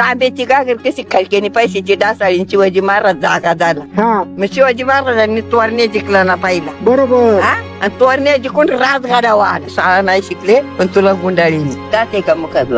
तांब्याची गागर कशी खलक्याने पैशाची डासाळी शिवाजी महाराज जागा झाला. मग शिवाजी महाराजांनी तोरण्या जिंकला ना पाहिला. बरोबर. आणि तोरण्या जिंकून राजगाडा वाढ. शाळा नाही शिकले पण तुला गुंडाळी जाते का मुखात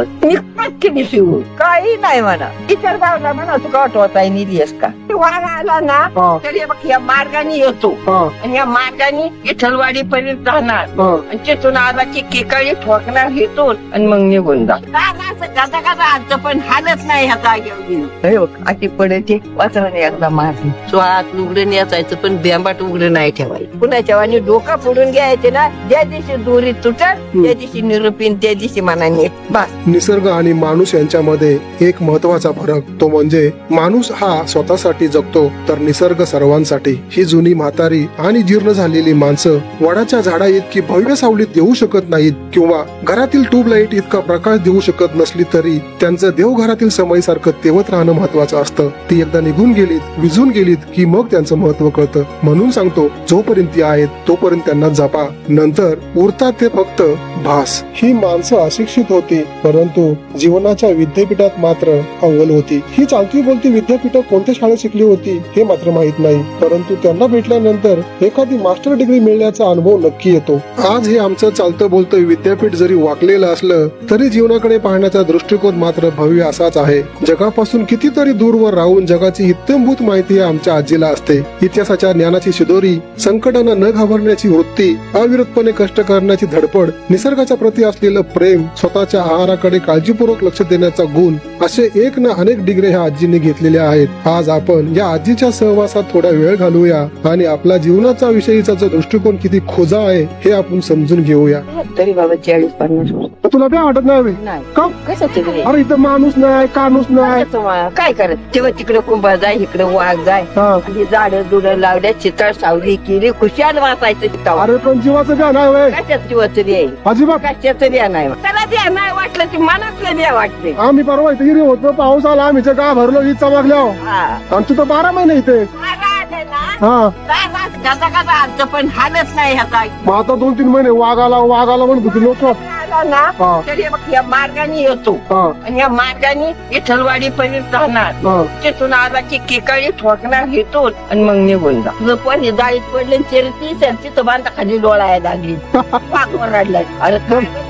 शिवू काही नाही म्हणा. इतर भावना म्हणा तू काटवताय निलीस का वाघ आला ना तर बघ या मार्गाने येतो आणि या मार्गाने विठ्ठलवाडी पर्यंत राहणार आणि तिथून आला की केकाळी ठोकणार हेतून आणि मग निघून जा. गाजा गाजा आजचं पण हालत नाही ह्या जागेवर अशी पडते वाचराने एकदा मारली. स्वात उघडून याचायचं पण बेंबाट उघडं नाही ठेवायचं. कुणाच्या वाणी डोका फोडून घ्यायचे ना. ज्या दिवशी दोरी तुटत त्या दिवशी निरूपीन त्या दिवशी मनाने बस. निसर्ग आणि माणूस यांच्यामध्ये एक महत्वाचा फरक तो म्हणजे माणूस हा स्वतःसाठी जगतो तर निसर्ग सर्वांसाठी. ही जुनी म्हातारी आणि जीर्ण झालेली माणसं वडाच्या झाडा इतकी भव्य सावलीत देऊ शकत नाहीत किंवा घरातील ट्यूबलाईट इतका प्रकाश देऊ शकत नसली तरी त्यांचं देवघरातील समयीसारखं तेवत राहणं महत्वाचं असतं. ती एकदा निघून गेलीत विझून गेलीत की मग त्यांचं महत्व कळतं. म्हणून सांगतो जोपर्यंत ती आहेत तोपर्यंत त्यांना जपा. नंतर उरतात ते फक्त भास. ही माणसं अशिक्षित होती परंतु जीवनाच्या विद्यापीठात मात्र अव्वल होती. ही चालती बोलती विद्यापीठ कोणत्या शाळेत शिकली होती हे मात्र माहित नाही परंतु त्यांना भेटल्यानंतर एखादी मास्टर डिग्री मिळण्याचा अनुभव नक्की येतो. आज हे आमचं चालतं बोलतं विद्यापीठ जरी वाकलेलं असलं तरी जीवनाकडे पाहण्याचा दृष्टिकोन मात्र भव्य असाच आहे. जगापासून कितीतरी दूरवर राहून जगाची इत्थंभूत माहिती आमच्या आजीला असते. इतिहासाच्या ज्ञानाची शिदोरी, संकटांना न घाबरण्याची वृत्ती, अविरतपणे कष्ट करण्याची धडपड, निसर्गाच्या प्रती असलेलं प्रेम, स्वतःच्या आहाराकडे काळजीपूर्वक लक्ष देण्याचा गुण असे एक ना अनेक डिग्री ह्या आजीने घेतलेल्या आहेत. आज आपण या आजीच्या सहवासात थोडा वेळ घालूया आणि आपला जीवनाचा विषयीचा जो दृष्टिकोन किती खोजा आहे हे आपण समजून घेऊया. तरी बाबा 40-50 तुला काय वाटत नाही का? अरे इथं माणूस नाही काणूस नाही काय करत तेव्हा तिकडे कुंभा जाय इकडे वाघ जाय झाड जुड लावल्या चितळ सावली केली खुशाल वाचायचं. अरे पण जीवाचं द्या नाही कशात जीवाचं द्याय अजिबात कशाचं द्या नाही त्याला द्या नाही वाटलं की मनातलं द्या वाटते. आम्ही परवा इथे गिरी होतो पाऊस आला आम्ही का भरलो वीज चमकल्यावर आणि तू तर 12 महिने इथे गाजा गाजा आजचं पण हालत नाही ह्याचा. मग आता 2-3 महिने वाघ आला म्हणत होती लोक ना तर या मार्गाने येतो आणि या मार्गाने विठ्ठलवाडी पर्यंत राहणार तिथून आला की केकाळी ठोकणार हेतून आणि मग निघून जा. तुझं पण जाळीत पडले तिथं बांधा खाली डोळायला लागली वाघ वरडला. अरे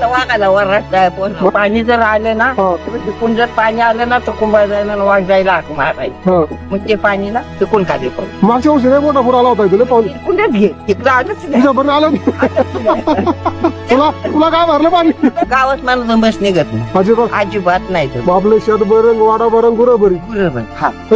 वाघाला वरडताय पण पाणी जर आलं ना तिकून जर पाणी आलं ना तर कुंभा जायला वाघ जायला हाक मारायचं. मग ते पाणी ना तिकून खाली पडलं. मागच्या वर्षी नाही मोठा पूर आला होता तुला पाणी कुंड्यात घे इकडं आलंच तुला काय भरलं पाणी गावात मला बस निघत नाही अजिबात नाही. आपलं शेत बरं वाडा बरं गुरं बरी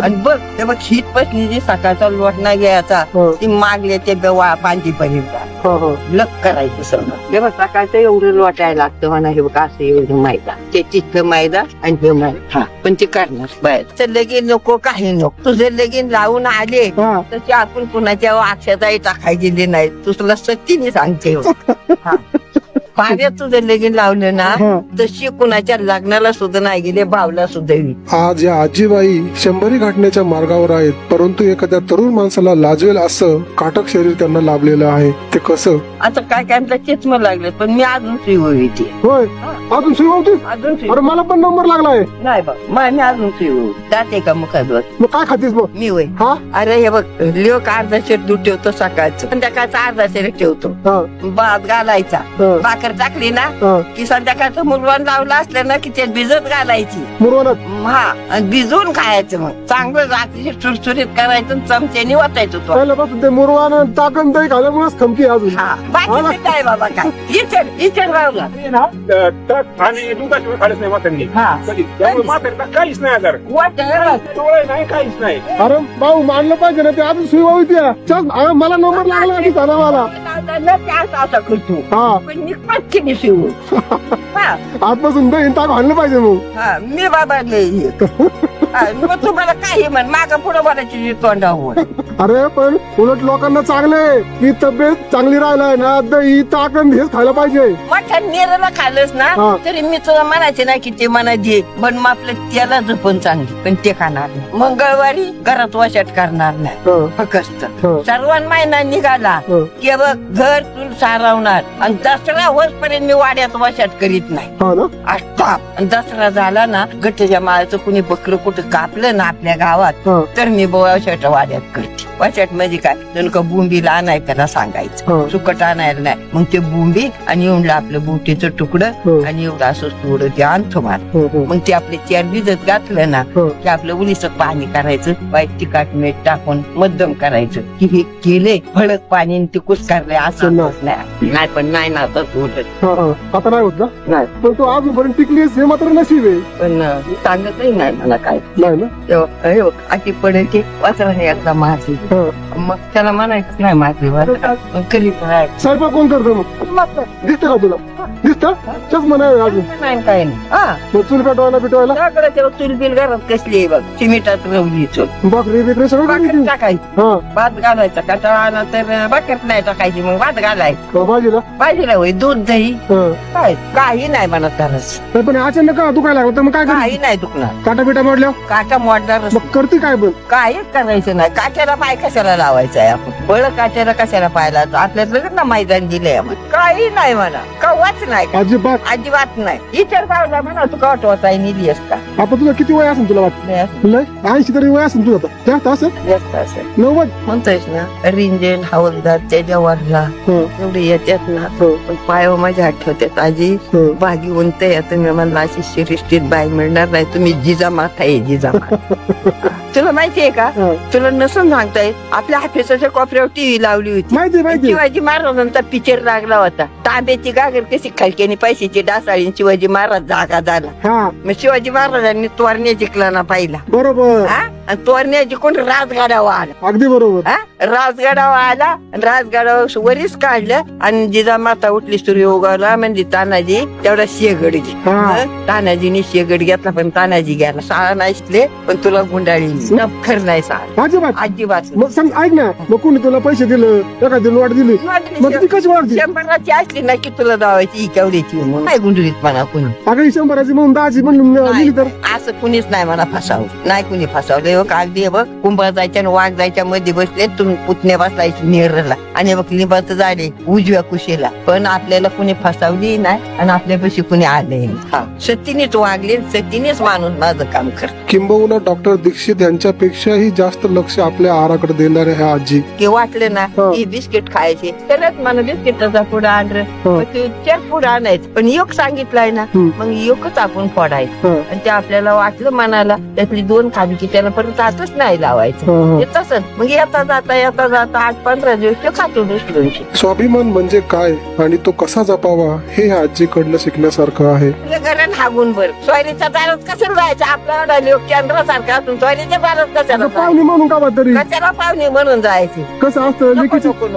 आणि बघ ते बघ शीत पसली जी सकाळचा लोटणा घ्यायचा ती मागले ते पांची पर्यंत लक करायचं सगळं. जेव्हा सकाळचं एवढं लोटायला लागतं म्हणा हे बघ असं एवढं मैदान ते तिथं मैदान आणि हे मैदान पण ते करणार बाहेर तर लगीन नको काही नको. तुझं लगीन लावून आले तशी आपण कुणाच्या अक्षताही टाकाय गेली नाही. तुला सत्तीने सांगते पाण्यात तुझं लगीन लावलं ना तशी कुणाच्या लग्नाला सुद्धा नाही गेले भावला सुद्धा. आज या आजीबाई 100 गाठण्याच्या मार्गावर आहेत परंतु एखाद्या तरुण माणसाला लाजवेल असं काटक शरीर त्यांना लाभलेलं आहे. ते कसं आता काय काय चेचम लागले पण मी अजून सुई होती. होय अजून सुई होती अजून. अरे मला पण नंबर लागलाय नाही बघ मी अजून सुई होऊ जाते का मुखात मग काय खातीस मग मी होय. अरे हे बघ लोक अर्धा शेर दूध ठेवतो सकाळचं संध्याकाळचा अर्धा शेर ठेवतो भात घालायचा भाकर टाकली ना की संध्याकाळचं मुरवण लावलं असलं ना की ते भिजत घालायची आणि भिजवून खायचं. मग चांगलं रात्री चुरचुरीत करायचं चमच्याने वाटायचं. ते मुरवण टाकून दही घाल्यामुळेच खमकी अजून बाकी काय बाबा काय इचर रावला आणि दुधाशिवाय खायच नाही म्हातांनी काहीच नाही आजार डोळे नाही काहीच नाही. अरे भाऊ मानलं पाहिजे ना ते अजून सुई होती मला नंबर लागला आधी झाला मला असा करतो आजपासून दही टाक आणलं पाहिजे मग मी बाबा तुम्हाला काही म्हण माग पुढे बोलायची तोंडावर अरे पण उलट लोकांना चांगले की तब्येत चांगली राहिलाय ना, दही ताक आणि हेच खायला पाहिजे. मटण नेराला खाल्लंस ना तरी मी तुला म्हणायचे ना की ते म्हणायचे पण मग आपलं त्याला जपून चांगली, पण ते खाणार नाही. मंगळवारी घरात वशाट करणार नाही फक्त. सर्वान महिना निघाला की बघ घर तू सारवणार आणि दसरा होईपर्यंत मी वाड्यात वशाट करीत नाही. दसरा झाला ना गट्ट्याच्या माळाचं कुणी बकरं कुठं कापलं ना आपल्या गावात तर मी वशाट वाड्यात करते. वशाट म्हणजे काय, जण का बुंबीला आणाय त्याला सांगायचं, सुकट आणायला नाही. मग ते बुंबी आणि एवढं आपलं बुटीचं तुकडं आणि एवढं असं थोडं ते आणतो मार. मग ते आपले चार भिजत घातलं ना की आपलं उलीचं पाणी करायचं, वाईट तिखट मीठ टाकून मध्यम करायचं की हे केले फळक पाणी ते कुसकारलंय असं नाही. पण नाही ना आता आता नाही होत ना. नाही पण तू अजूनपर्यंत टिकलीस हे मात्र नशीब आहे. पण सांगतही नाही मला काय नाही ना. अशी पडेल की वाचराने एकदा माझी मग त्याला म्हणायचं नाही माझी कधी स्वयंपाक कोण करतो मग? दिसतं का तुला? दिसतं चष्मा नाही अजून? नाही काय नाही. चूल पेटवायला चूल बिल घरात कसली आहे बघ, सिमेंटात रवली चूल. बकरी बिकरी सगळं टाकायची, भात घालायचा, कटाळा आला तर भाकर नाही टाकायची, मग भात घालायचं. भाजीला होय दूध दही काय काही नाही म्हणत तरच. पण अचानक दुखायला लागलं तर मग काय? काही नाही दुखणार. काटा बिटा मोडल्या काटा मोडणार करते काय? पण काहीच करायचं नाही. काट्याला पाय कशाला लावायचा आहे आपण? बळ काट्याला कशाला पायला आपल्याला ना मैदान दिलंय आपण. काही नाही म्हणा, कवाच नाही, अजिबात नाही. इतर गावला म्हणा तू का वाटवाचा निधी असता. आता तुझं किती वय असेल तुला वाटतं? 80 तरी वय असेल तुझं? जास्त असेल 90 म्हणतोयस ना. रिंजन हवलदार त्याच्या वरला एवढे येतात ना पण पायावर माझ्या आठवतात. आजी बागी उंच तुम्ही म्हणला अशी शिरिष्टीत बाई मिळणार नाही, तुम्ही जिजामाता आहे जिजामाता. तुला माहितीये का? तुला नसून सांगताय आपल्या ऑफिसाच्या कोपऱ्यावर टीव्ही लावली होती. शिवाजी महाराजांचा पिक्चर लागला होता. तांब्याची गागर कशी खलक्याने पैशाची डासाळी शिवाजी महाराज जागा झाला. मग शिवाजी महाराजांनी तोरण्या जिंकला ना पाहिला. बरोबर. आणि तोरण्या जिंकून राजगाडावा आला. अगदी बरोबर. राजगाडावा आला, राजगाडावर वरीच काढलं आणि जिजामाता उठली, सूर्य उगवला म्हणजे तानाजी तेवढा शेगड घे. तानाजीने शेगड घेतला पण तानाजी गेला. शाळा नाही शिकले पण तुला गुंडाळी नफखर नाही शाळा अजिबात. मग सांग ऐक ना, मग कोणी तुला पैसे दिलं, एखादी वाट दिली, मग ती कशी वाढ? 100ची असली ना की तुला दावायची केवढ्याची नाही गुंडळीत म्हणा कोणी. अगं 100ची म्हणून 10ची म्हणून तर असं कुणीच नाही म्हणा फसावलं. नाही कुणी फसवलं. अगदी बघ कुंभार जायच्या आणि वाघ जायच्या मध्ये बसले, तुम्ही पुतण्या बसलायची नेरला आणि बघ लिंबाचं झाडे उजव्या कुशीला. पण आपल्याला कुणी फसवली नाही आणि आपल्यापाशी कुणी आले. सतीनेच वागले, सतीनेच माणूस माझं काम करत. किंबहुना डॉक्टर दीक्षित यांच्यापेक्षाही जास्त लक्ष आपल्या आहाराकडे देणाऱ्या ह्या आजी. की वाटलं ना की बिस्किट खायचे तरच मला बिस्किटाचा पुढं आणलं, चार पुढं आणायचं. पण योग सांगितलंय ना मग योगच आपण फोडायचं. आणि ते आपल्याला वाटलं मनाला त्यातली 2 खाली की त्याला परत आतच नाही लावायचं. तसंच मग येता जाता 8-15 दिवस ते खातो दुसऱ्या दिवशी. स्वाभिमान म्हणजे काय आणि तो कसा जपावा हे ह्या आजीकडनं शिकण्यासारखं आहे. घरात हागून बर सोयरीच्या दारात कसं जायचं? आपला लोक केंद्रासारखा असून सोयरीच्या दारात कशाला पाहुणे म्हणून का तरी कशाला पाहुणे म्हणून जायचे? कसं असतं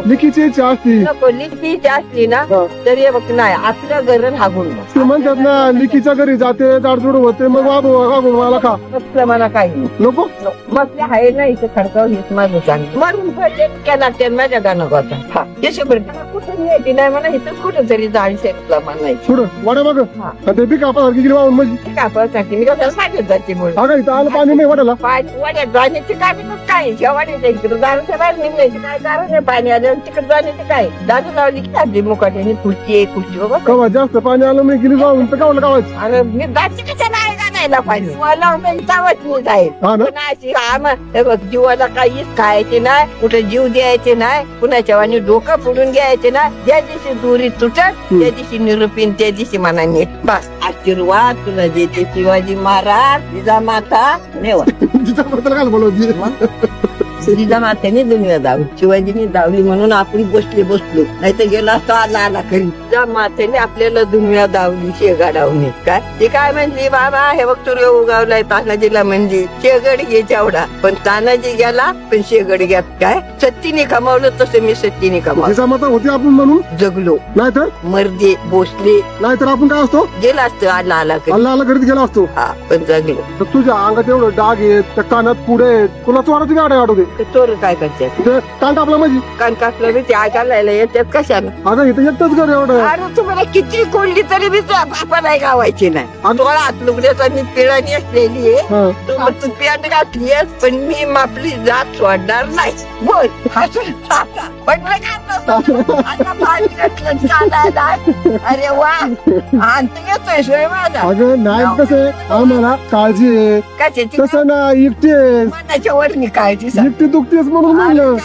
लिखीची इच्छा असती. नको लिखीची असली ना तरी बघ नाही आपलं घर हागून म्हणतात ना लिखीच्या घरी जाते जाडजूड होते मग वागून मला खा मला काही नको. मग ते आहे ना इथे खडकाव हेच माझं सांग म्हणून पडले केला त्या माझ्या गाणं गाता कुठं यायची नाही म्हणा इथं कुठं तरी जाळी शेतला म्हणायची पुढं वाड्या बघ ते बी कापासारखी वाहून म्हणजे कापासाठी मी कसं सांगत जाते मुळे इथं आलं पाणी नाही वाड्याला. वाड्यात जाण्याची काय काय वाड्याच्या इकडे दारूच्या बाहेर निघण्याची काय कारण नाही. पाणी आलं तिकडे जाण्याची काय दारू लावली की आपली मुकाट्याने खुर्ची बाबा कवा जास्त पाणी आलं मी गेली जाऊन तर कावलं गावायचं. अरे मी जाते कशा नाही गायला पाहिजे मला जावत मी जाईल. बघ जीवाला काहीच खायचे नाही, कुठे जीव द्यायचे नाही, कुणाच्या वाणी डोकं फोडून घ्यायचे नाही. ज्या दिवशी दोरी तुटत त्या दिवशी निरूपीन त्या दिवशी म्हणा नीट बस. आशीर्वाद तुला देते शिवाजी महाराज जिजामाता जिजामाता बोलवते. जिजामात्याने दुनिया दावली, शिवाजीने दावली म्हणून आपण बसलो नाही तर गेला असतो आला खरी. जिजामात्याने आपल्याला दुनिया दावली शेगाडावणे. काय ते काय म्हणली बाबा हे बघ सूर्य उगावलाय तानाजीला म्हणजे शेगड घे जेवढा. पण तानाजी गेला पण शेगड घ्यात काय सत्तीने कमावलं तसं मी सत्तीने कमावलं. जिजामाता होती आपण म्हणून जगलो नाहीतर मर्दे भोसले नाहीतर आपण काय असतो गेला असतो आला घरीत गेला असतो. हा पण जगलो. तुझ्या अंगात एवढं डाग आहेत त्या कानात पुढे तुला चोराची गाड्या आठवते चोर काय करतात कान कापला म्हणजे कान कापलं ते आगायला येतात कशाला अगं इथं एकटंच घर एवढं अरे तुम्हाला किती कोंडली तरी मी बापा नाही गावायची नाही थोडा हात लुगड्याचा मी पिळा नेसलेली आहे तू पॅन्ट घातलीयस पण मी आपली जात सोडणार नाही बोल पटलं का आता पाणी घातलं चालायला अरे वा अंत घेतोय सोय माझा अगं नाही कसं आम्हाला काळजी आहे कशाची तसं ना एकटी मनाच्या वर मी काळजी एकटी दुखतेच म्हणून म्हणलं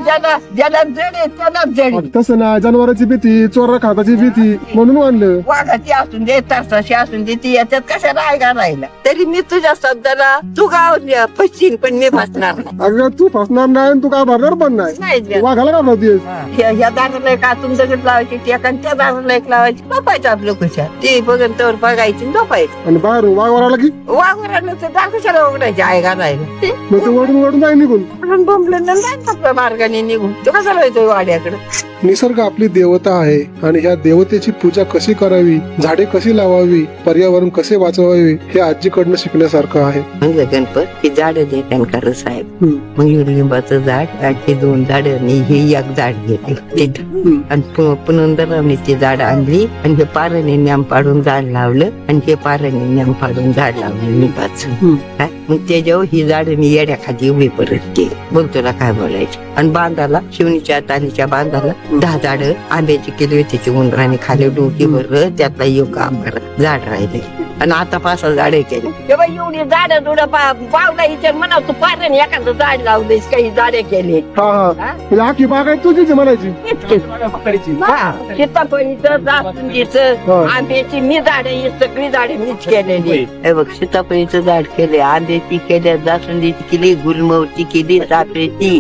ज्याला जड आहे त्यालाच जड तसं ना जनावरांची भीती चोरा खाताची भीती म्हणून मानलं वाघाची असून दे तसाशी असून दे ती याच्यात कशा राहायला राहिला तरी मी तुझ्या शब्दाला तू गाव फसशील पण मी फसणार नाही अगं तू फसणार नाही तू काय भरणार पण नाही वाघाला का भरतीस ह्या दाराला एक आतून दगड लावायची त्या त्या दाराला एक लावायची झोपायचं आपलं खुशाल ती बघून तर बघायची झोपायचं आणि बाहेर वाघ आला की वाघवरानं तर दाखशाला उघडायची आहे का राहिलं मग तू वडून जाईल निघून बोंबलं आपल्या मार्गाने निघून तो कसा येतोय वाड्याकडे निसर्ग आपली देवता आहे आणि ह्या देवतेची पूजा कशी करावी झाडे कशी लावावी पर्यावरण कसे वाचवावे हे आजीकडनं शिकण्यासारखं आहे म्हणजे गणपत ही झाड देतात खरं साहेब मग लिंबाचं झाड आणि 2 झाड आणि हे एक झाड घेतले आणि पुनंदरावने ती झाड आणली आणि हे पाराने न्याम पाडून झाड लावलं आणि हे पाराने न्याम पाडून झाड लावलं लिंबाचं मग त्याच्यावर ही झाड मी येड्या खाली उभी परत केली बोल तुला काय बोलायचं आणि बांधाला शिवणीच्या तालीच्या बांधाला 10 झाड आंब्याची केली होती ती उंदराने खाली डोकी भरलं त्यातला एक आंबा झाड राहिले आणि आता 5 झाडे केले तेव्हा एवढी झाड थोडं बावला इथे म्हणा तू पाराने एखादं झाड लावलेस काही झाडे केले आखी बाग आहे तुझीच म्हणायची सीताफळीचं जास्वंदीचं आंब्याची मी झाडे ही सगळी झाडे मीच केलेली हे बघ सीताफळीचं झाड केले आंब्याची केल्या जास्वंदीची केली गुलमोहरची केली चाफ्याची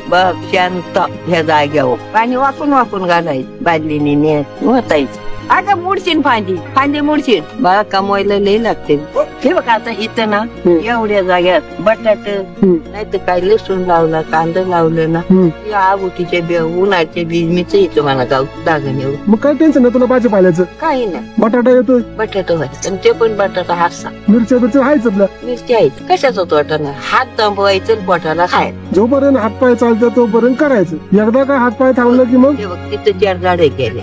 बघ शांत ह्या जाग्यावर पाणी वाकून घालायचं बादलीने नेत होतायचं आता मुडशीन फांदी मुडशीन बघा कमवायला लई लागते हे बघा आता इथं ना एवढ्या जाग्यात बटाट नाही तर काय लसूण लावला कांदा लावलं ना या आगोटीच्या बी उन्हाळ्याच्या बीज मीच येतो मला गाव दागण्यावर मग काय टेन्शन नाही तुला भाजीपाल्याचं काही नाही बटाटा येतो बटाटा व्हायचं आणि ते पण बटाटा हासा मिरच्या आहेच आपल्या मिरची आहेत कशाचा तोटा नाही हात थांबवायचं पोटाला खायचं जोपर्यंत हातपाय चालतं तोपर्यंत करायचं एकदा काय हातपाय थांबलं की मग तिथं 4 झाडे केले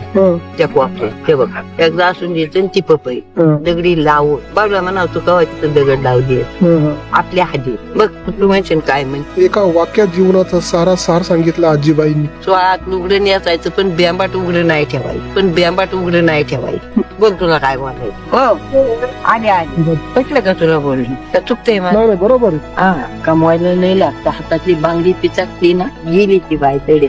त्या कोपऱ्यात हे बघा एकदा असून द्यायचं ती पपई दगडी लावून बाबा म्हणा तू कवा तिथं दगड लावली आपल्या हाती बघ तू म्हणशील काय म्हणजे एका वाक्यात जीवनाचा सारा सार सांगितला आजीबाईंनी स्वात उघडं नेसायचं पण बेंबाट उघडं नाही ठेवायचं बोल तुला काय बोलायचं हो आली पटलं का तुला बोलणं तर चुकतंय मला बरोबर कमवायला नाही लागतं हातातली बांगडी पिचकली ना गेली ती बाई तडे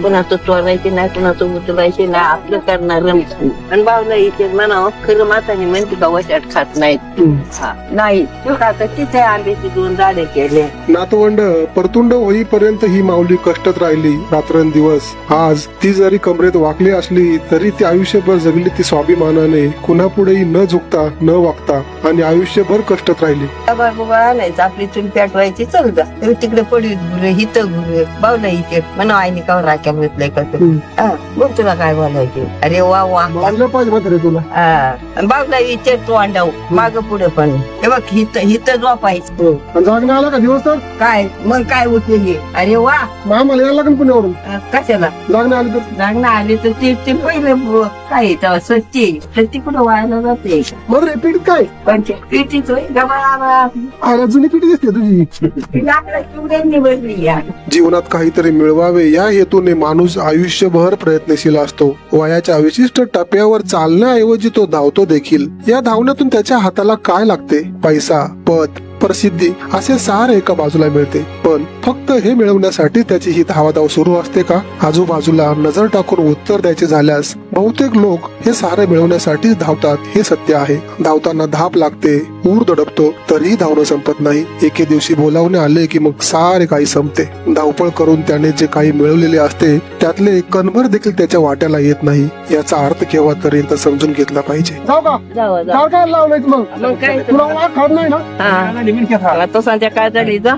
कुणाचं चोरायचे नाही कुणाचं उचलायचे नाही आपलं करणार आणि बावला इथे म्हणावं खरं माताने म्हणते का वशाट खात नाहीत नाही तिथे आंब्याची 2 झाडे केले नातवंड परतुंड होईपर्यंत ही माऊली कष्टात राहिली रात्रंदिवस आज ती जरी कमरेत वाकली असली तरी ती आयुष्यभर जगली ती स्वाभिमानाने कुणापुढेही न झुकता न वागता आणि आयुष्यभर कष्टात राहिली आणायचं आपली चूल पेटवायची चल जा तिकडे पडवीत घुरे हिथं घुरे बावला इथे म्हणा आईने का राख्या भेटलाय का बघ तुला काय बोलायचे अरे वा पाहिजे तुला बावला इथे तो अंडाव माग पुढे पण हे बघ हिथं झोपायचं जागणं आला का दिवस तर काय मग काय उपयोगी अरे वा आम्हाला यायला लागेल पुण्यावरून कशाला जागणं आले तर ते पहिलं काय स्वच्छ तर तिकडं व्हायला जाते मग रे पीठ काय पिटीच जुनी पिढी दिसते तुझी निवडली जीवनात काहीतरी मिळवावे या हेतूने माणूस आयुष्यभर प्रयत्नशील असतो वयाच्या विशिष्ट टप्प्यावर चालण्याऐवजी तो धावतो देखील या धावण्यातून त्याच्या हाताला काय लागते पैसा पद प्रसिद्धी असे सारे एका बाजूला मिळते पण फक्त हे मिळवण्यासाठी त्याची ही धावाधाव सुरू असते का आजूबाजूला नजर टाकून उत्तर द्यायचे झाल्यास बहुतेक लोक हे सारे मिळवण्यासाठी धावतात हे सत्य आहे धावताना धाप लागते ऊर दडपतो तरीही धावणं संपत नाही एके दिवशी बोलावणे आले की मग सारे काही संपते धावपळ करून त्याने जे काही मिळवलेले असते त्यातले कणभर देखील त्याच्या वाट्याला येत नाही याचा अर्थ केव्हा तरी एकदा समजून घेतला पाहिजे तो संध्याकाळ झाली जा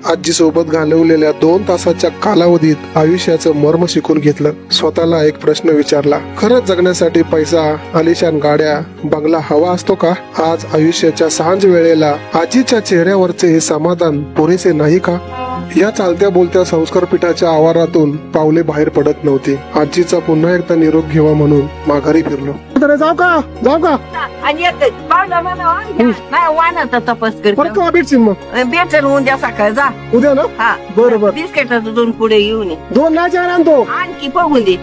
आजी सोबत घालवलेल्या 2 तासाच्या कालावधीत आयुष्याचं मर्म शिकून घेतलं. स्वतःला एक प्रश्न विचारला, खरंच जगण्यासाठी पैसा, आलिशान गाड्या, बंगला हवा असतो का? आज आयुष्याच्या सांज वेळेला आजीच्या चेहऱ्यावरचे हे समाधान पुरेसे नाही का? या चालत्या बोलत्या संस्कार पीठाच्या आवारातून पावले बाहेर पडत नव्हती. आजीचा पुन्हा एकदा निरोप घेवा म्हणून माघारी फिरलो. जाऊ का आणि वाहनाचा तपास करतो भेटशील मग बेचन उद्या सकाळ जा उद्या ना. हा बरोबर. बिस्किटाचं 2 पुढे येऊन ये. 2 नाही आणतो आणखी बघून दे.